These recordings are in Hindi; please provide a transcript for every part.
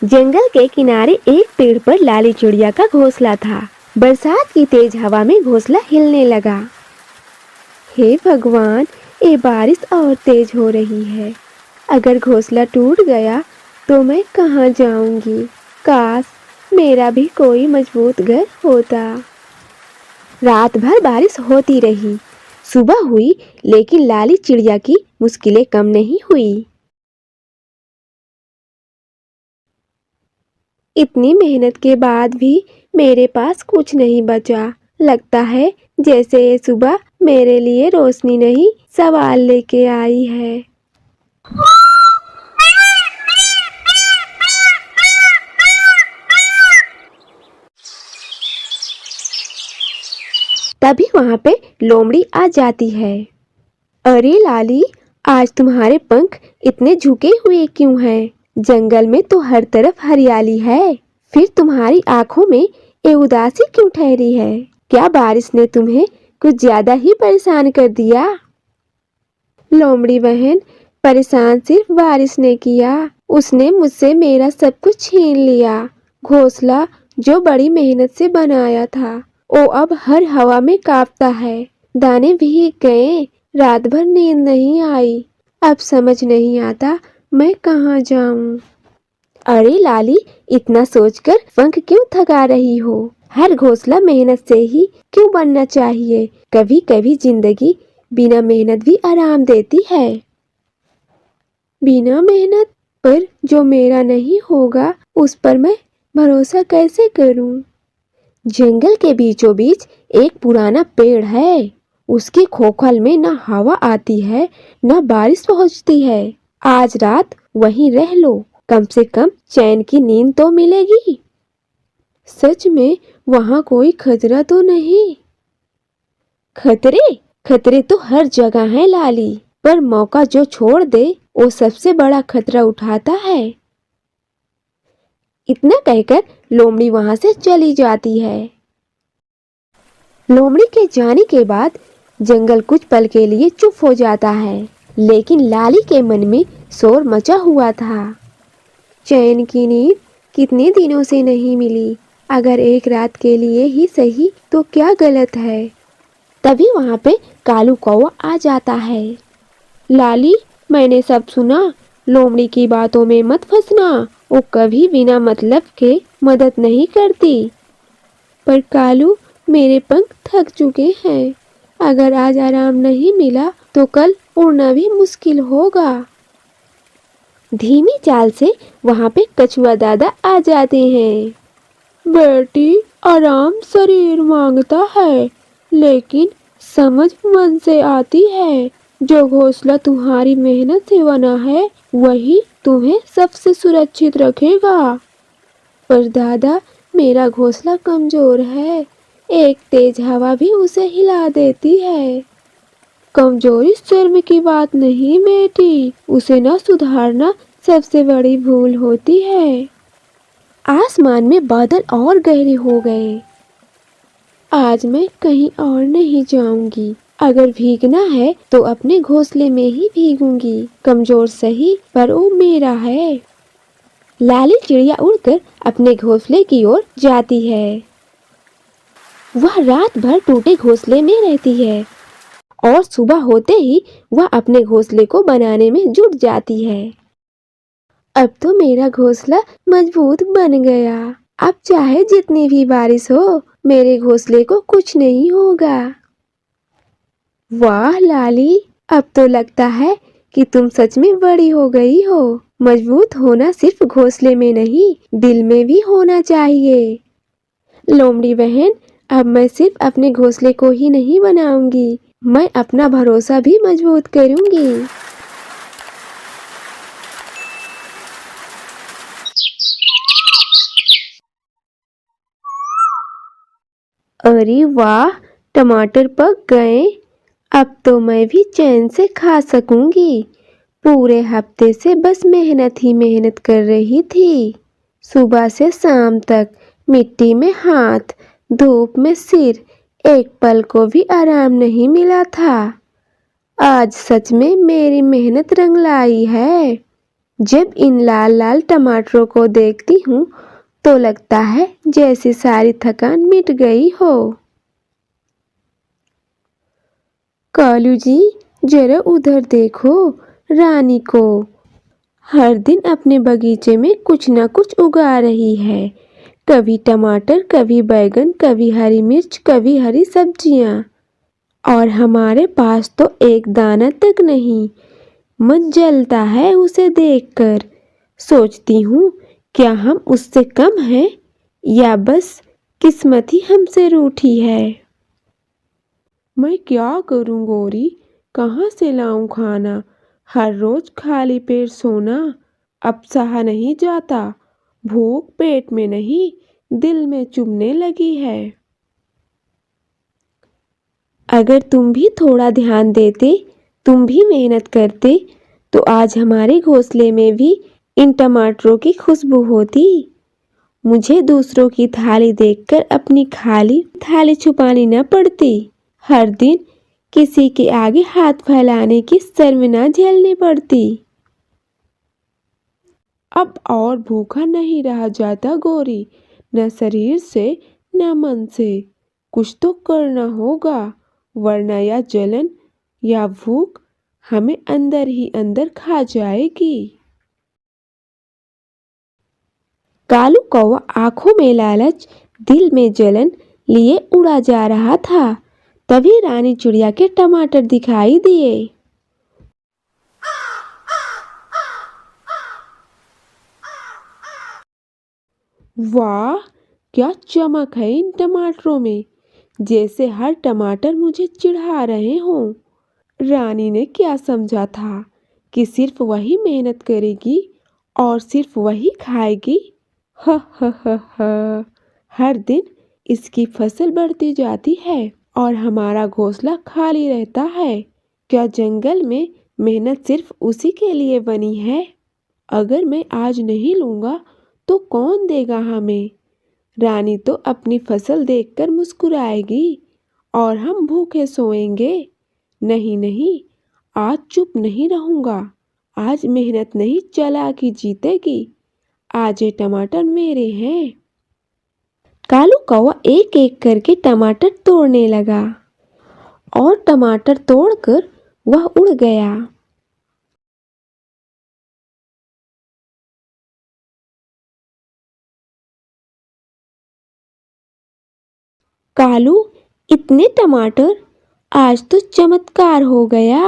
जंगल के किनारे एक पेड़ पर लाली चिड़िया का घोंसला था। बरसात की तेज हवा में घोंसला हिलने लगा। हे भगवान, ये बारिश और तेज हो रही है। अगर घोंसला टूट गया तो मैं कहाँ जाऊंगी। काश मेरा भी कोई मजबूत घर होता। रात भर बारिश होती रही। सुबह हुई लेकिन लाली चिड़िया की मुश्किलें कम नहीं हुई। इतनी मेहनत के बाद भी मेरे पास कुछ नहीं बचा। लगता है जैसे ये सुबह मेरे लिए रोशनी नहीं सवाल लेके आई है। तभी वहां पे लोमड़ी आ जाती है। अरे लाली, आज तुम्हारे पंख इतने झुके हुए क्यों हैं? जंगल में तो हर तरफ हरियाली है, फिर तुम्हारी आंखों में ये उदासी क्यों ठहरी है? क्या बारिश ने तुम्हें कुछ ज्यादा ही परेशान कर दिया? लोमड़ी बहन, परेशान सिर्फ बारिश ने किया। उसने मुझसे मेरा सब कुछ छीन लिया। घोंसला जो बड़ी मेहनत से बनाया था, वो अब हर हवा में कांपता है। दाने भीग गए, रात भर नींद नहीं आई। अब समझ नहीं आता मैं कहाँ जाऊं। अरे लाली, इतना सोचकर पंख क्यों थका रही हो? हर घोंसला मेहनत से ही क्यों बनना चाहिए? कभी कभी जिंदगी बिना मेहनत भी आराम देती है। बिना मेहनत पर जो मेरा नहीं होगा उस पर मैं भरोसा कैसे करूं? जंगल के बीचों बीच एक पुराना पेड़ है। उसके खोखल में न हवा आती है न बारिश पहुंचती है। आज रात वहीं रह लो, कम से कम चैन की नींद तो मिलेगी। सच में वहां कोई खतरा तो नहीं? खतरे खतरे तो हर जगह है लाली, पर मौका जो छोड़ दे वो सबसे बड़ा खतरा उठाता है। इतना कहकर लोमड़ी वहां से चली जाती है। लोमड़ी के जाने के बाद जंगल कुछ पल के लिए चुप हो जाता है, लेकिन लाली के मन में शोर मचा हुआ था। चैन की नींद कितने दिनों से नहीं मिली। अगर एक रात के लिए ही सही तो क्या गलत है। तभी वहां पे कालू कौवा आ जाता है। लाली, मैंने सब सुना। लोमड़ी की बातों में मत फंसना, वो कभी बिना मतलब के मदद नहीं करती। पर कालू, मेरे पंख थक चुके हैं। अगर आज आराम नहीं मिला तो कल उड़ना भी मुश्किल होगा। धीमी चाल से वहां पे कछुआ दादा आ जाते हैं। बेटी, आराम शरीर मांगता है, लेकिन समझ मन से आती है। जो घोंसला तुम्हारी मेहनत से बना है वही तुम्हें सबसे सुरक्षित रखेगा। पर दादा, मेरा घोंसला कमजोर है। एक तेज हवा भी उसे हिला देती है। कमजोरी शर्म की बात नहीं बेटी, उसे न सुधारना सबसे बड़ी भूल होती है। आसमान में बादल और गहरे हो गए। आज मैं कहीं और नहीं जाऊंगी। अगर भीगना है तो अपने घोंसले में ही भीगूंगी। कमजोर सही पर वो मेरा है। लाली चिड़िया उड़कर अपने घोंसले की ओर जाती है। वह रात भर टूटे घोंसले में रहती है और सुबह होते ही वह अपने घोंसले को बनाने में जुट जाती है। अब तो मेरा घोंसला मजबूत बन गया। अब चाहे जितनी भी बारिश हो, मेरे घोंसले को कुछ नहीं होगा। वाह लाली, अब तो लगता है कि तुम सच में बड़ी हो गई हो। मजबूत होना सिर्फ घोंसले में नहीं, दिल में भी होना चाहिए। लोमड़ी बहन, अब मैं सिर्फ अपने घोंसले को ही नहीं बनाऊंगी, मैं अपना भरोसा भी मजबूत करूंगी। अरे वाह, टमाटर पक गए। अब तो मैं भी चैन से खा सकूंगी। पूरे हफ्ते से बस मेहनत ही मेहनत कर रही थी। सुबह से शाम तक मिट्टी में हाथ, धूप में सिर, एक पल को भी आराम नहीं मिला था। आज सच में मेरी मेहनत रंग लाई है। जब इन लाल लाल टमाटरों को देखती हूँ तो लगता है जैसे सारी थकान मिट गई हो। कालू जी, जरा उधर देखो, रानी को हर दिन अपने बगीचे में कुछ न कुछ उगा रही है। कभी टमाटर, कभी बैगन, कभी हरी मिर्च, कभी हरी सब्जियां। और हमारे पास तो एक दाना तक नहीं। मन जलता है उसे देखकर। सोचती हूँ, क्या हम उससे कम हैं या बस किस्मत ही हमसे रूठी है। मैं क्या करूँ गौरी, कहाँ से लाऊं खाना? हर रोज खाली पेट सोना अब सहा नहीं जाता। भूख पेट में नहीं, दिल में चुभने लगी है। अगर तुम भी थोड़ा ध्यान देते, तुम भी मेहनत करते, तो आज हमारे घोंसले में भी इन टमाटरों की खुशबू होती। मुझे दूसरों की थाली देखकर अपनी खाली थाली छुपानी न पड़ती। हर दिन किसी के आगे हाथ फैलाने की शर्म न झेलनी पड़ती। अब और भूखा नहीं रहा जाता गौरी, न शरीर से न मन से। कुछ तो करना होगा, वरना या जलन या भूख हमें अंदर ही अंदर खा जाएगी। कालू कौवा आंखों में लालच, दिल में जलन लिए उड़ा जा रहा था। तभी रानी चिड़िया के टमाटर दिखाई दिए। वाह, क्या चमक है इन टमाटरों में, जैसे हर टमाटर मुझे चिढ़ा रहे हों। रानी ने क्या समझा था कि सिर्फ वही मेहनत करेगी और सिर्फ वही खाएगी? ह ह ह ह। हर दिन इसकी फसल बढ़ती जाती है और हमारा घोंसला खाली रहता है। क्या जंगल में मेहनत सिर्फ उसी के लिए बनी है? अगर मैं आज नहीं लूंगा तो कौन देगा हमें? रानी तो अपनी फसल देखकर मुस्कुराएगी और हम भूखे सोएंगे। नहीं नहीं, आज चुप नहीं रहूंगा। आज मेहनत नहीं, चालाकी जीतेगी। आज ये टमाटर मेरे हैं। कालू कौवा एक एक करके टमाटर तोड़ने लगा और टमाटर तोड़कर वह उड़ गया। कालू, इतने टमाटर, आज तो चमत्कार हो गया।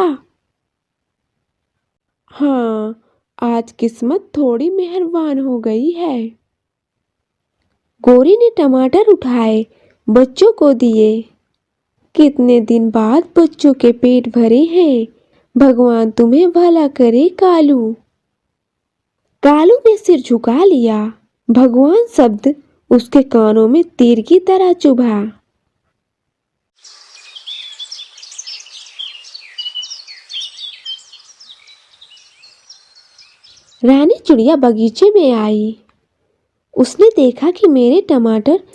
हाँ, आज किस्मत थोड़ी मेहरबान हो गई है। गौरी ने टमाटर उठाए, बच्चों को दिए। कितने दिन बाद बच्चों के पेट भरे हैं। भगवान तुम्हें भला करे कालू। कालू ने सिर झुका लिया। भगवान शब्द उसके कानों में तीर की तरह चुभा। रानी चिड़िया बगीचे में आई। उसने देखा कि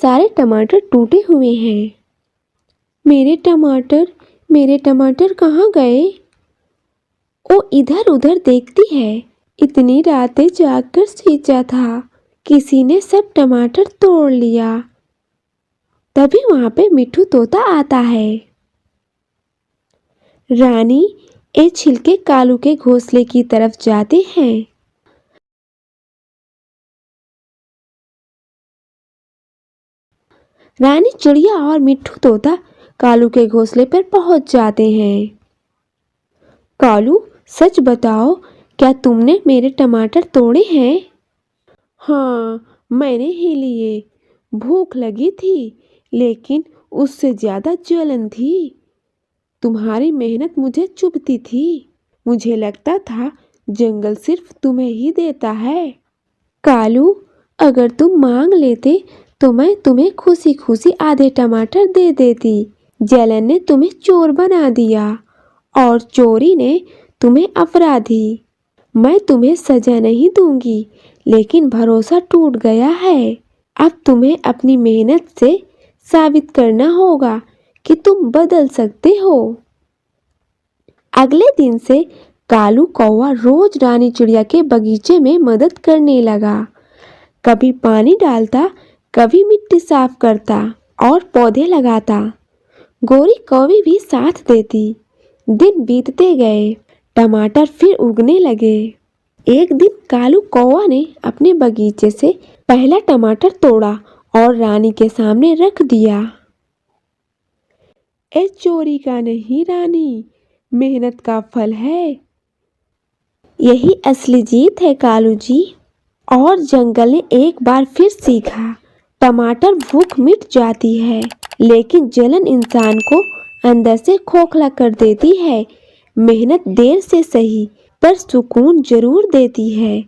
सारे टमाटर टूटे हुए हैं। मेरे टमाटर कहाँ गए? वो इधर उधर देखती है। इतनी रातें जागकर सींचा था, किसी ने सब टमाटर तोड़ लिया। तभी वहां पे मिट्ठू तोता आता है। रानी ये छिलके कालू के घोंसले की तरफ जाते हैं। रानी चिड़िया और मिट्ठू तोता कालू के घोंसले पर पहुंच जाते हैं। कालू, सच बताओ, क्या तुमने मेरे टमाटर तोड़े हैं? हाँ, मैंने ही लिए। भूख लगी थी, लेकिन उससे ज्यादा जलन थी। तुम्हारी मेहनत मुझे चुभती थी। मुझे लगता था जंगल सिर्फ तुम्हें ही देता है। कालू, अगर तुम मांग लेते तो मैं तुम्हें खुशी खुशी आधे टमाटर दे देती। जलन ने तुम्हें चोर बना दिया और चोरी ने तुम्हें अपराधी। मैं तुम्हें सजा नहीं दूंगी, लेकिन भरोसा टूट गया है। अब तुम्हें अपनी मेहनत से साबित करना होगा कि तुम बदल सकते हो। अगले दिन से कालू कौवा रोज रानी चिड़िया के बगीचे में मदद करने लगा। कभी पानी डालता, कभी मिट्टी साफ करता और पौधे लगाता। गोरी कौवी भी साथ देती। दिन बीतते गए, टमाटर फिर उगने लगे। एक दिन कालू कौवा ने अपने बगीचे से पहला टमाटर तोड़ा और रानी के सामने रख दिया। ए चोरी का नहीं रानी, मेहनत का फल है। यही असली जीत है कालू जी। और जंगल ने एक बार फिर सीखा, टमाटर भूख मिट जाती है, लेकिन जलन इंसान को अंदर से खोखला कर देती है। मेहनत देर से सही पर सुकून जरूर देती है।